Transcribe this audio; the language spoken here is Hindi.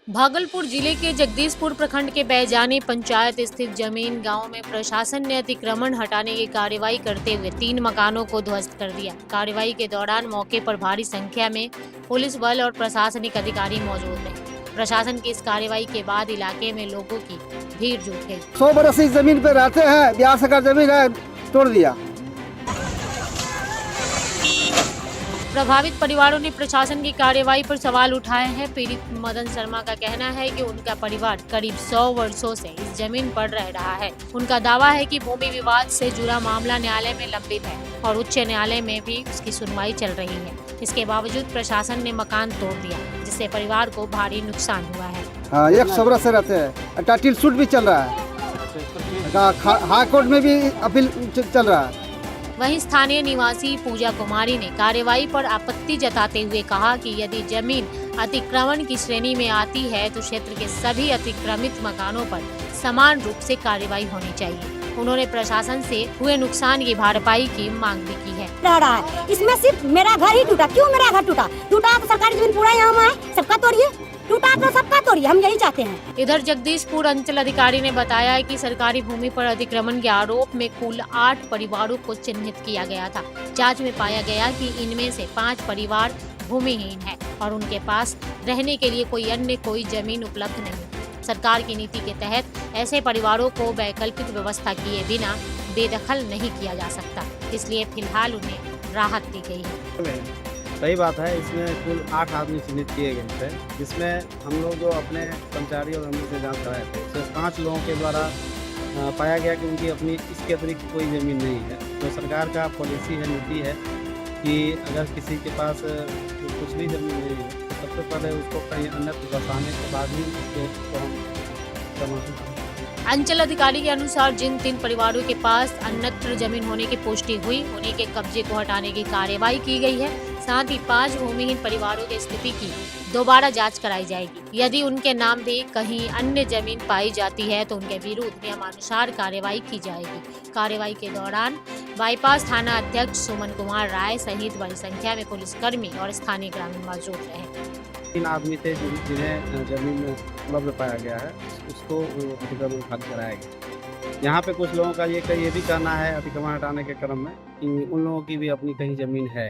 भागलपुर जिले के जगदीशपुर प्रखंड के बैजानी पंचायत स्थित जमीन गांव में प्रशासन ने अतिक्रमण हटाने की कार्रवाई करते हुए 3 मकानों को ध्वस्त कर दिया। कार्रवाई के दौरान मौके पर भारी संख्या में पुलिस बल और प्रशासनिक अधिकारी मौजूद रहे। प्रशासन की इस कार्रवाई के बाद इलाके में लोगों की भीड़ जुट गई। 100 बरस इस जमीन पे रहते हैं, बिहार सरकार जमीन है, तोड़ दिया। प्रभावित परिवारों ने प्रशासन की कार्रवाई पर सवाल उठाए हैं। पीड़ित मदन शर्मा का कहना है कि उनका परिवार करीब 100 वर्षों से इस जमीन पर रह रहा है। उनका दावा है कि भूमि विवाद से जुड़ा मामला न्यायालय में लंबित है और उच्च न्यायालय में भी उसकी सुनवाई चल रही है। इसके बावजूद प्रशासन ने मकान तोड़ दिया, जिससे परिवार को भारी नुकसान हुआ है। 100 बरस से रहते हैं, टाइटल सूट भी चल रहा है, हाई कोर्ट में भी अपील चल रहा है। वहीं स्थानीय निवासी पूजा कुमारी ने कार्रवाई पर आपत्ति जताते हुए कहा कि यदि जमीन अतिक्रमण की श्रेणी में आती है तो क्षेत्र के सभी अतिक्रमित मकानों पर समान रूप से कार्रवाई होनी चाहिए। उन्होंने प्रशासन से हुए नुकसान की भरपाई की मांग भी की है। रहा है इसमें सिर्फ मेरा घर ही टूटा। क्यों मेरा घर टूटा? टूटा तो सरकारी जमीन पूरा यहाँ है, सबका तोड़िए, टूटा तो सबका तोड़िए, हम यही चाहते हैं। इधर जगदीशपुर अंचल अधिकारी ने बताया है कि सरकारी भूमि पर अतिक्रमण के आरोप में कुल 8 परिवारों को चिन्हित किया गया था। जांच में पाया गया कि इनमें से 5 परिवार भूमिहीन है और उनके पास रहने के लिए कोई जमीन उपलब्ध नहीं। सरकार की नीति के तहत ऐसे परिवारों को वैकल्पिक व्यवस्था किए बिना बेदखल नहीं किया जा सकता, इसलिए फिलहाल उन्हें राहत दी गई है। सही बात है। इसमें कुल 8 आदमी चिन्हित किए गए थे, जिसमें हम लोग जो अपने कर्मचारी और हम से जांच कराए थे, उससे 5 लोगों के द्वारा पाया गया कि उनकी अपनी इसके अतिरिक्त कोई ज़मीन नहीं है। तो सरकार का पॉलिसी है, नीति है कि अगर किसी के पास कुछ भी ज़मीन नहीं है तो सबसे पहले उसको कहीं अन्यत्र बसाने के बाद ही उसको हम समझते। अंचल अधिकारी के अनुसार जिन 3 परिवारों के पास अन्यत्र जमीन होने की पुष्टि हुई, उन्हीं के कब्जे को हटाने की कार्रवाई की गई है। साथ ही 5 भूमिहीन परिवारों की स्थिति की दोबारा जांच कराई जाएगी। यदि उनके नाम भी कहीं अन्य जमीन पाई जाती है तो उनके विरुद्ध नियमानुसार कार्रवाई की जाएगी। कार्रवाई के दौरान बाईपास थाना अध्यक्ष सुमन कुमार राय सहित बड़ी संख्या में पुलिसकर्मी और स्थानीय ग्रामीण मौजूद रहे। 3 आदमी थे जिन्हें जमीन उपलब्ध पाया गया है, उसको अतिक्रमण खाली कराया गया। यहाँ पे कुछ लोगों का ये भी कहना है अतिक्रमण हटाने के क्रम में कि उन लोगों की भी अपनी कहीं जमीन है।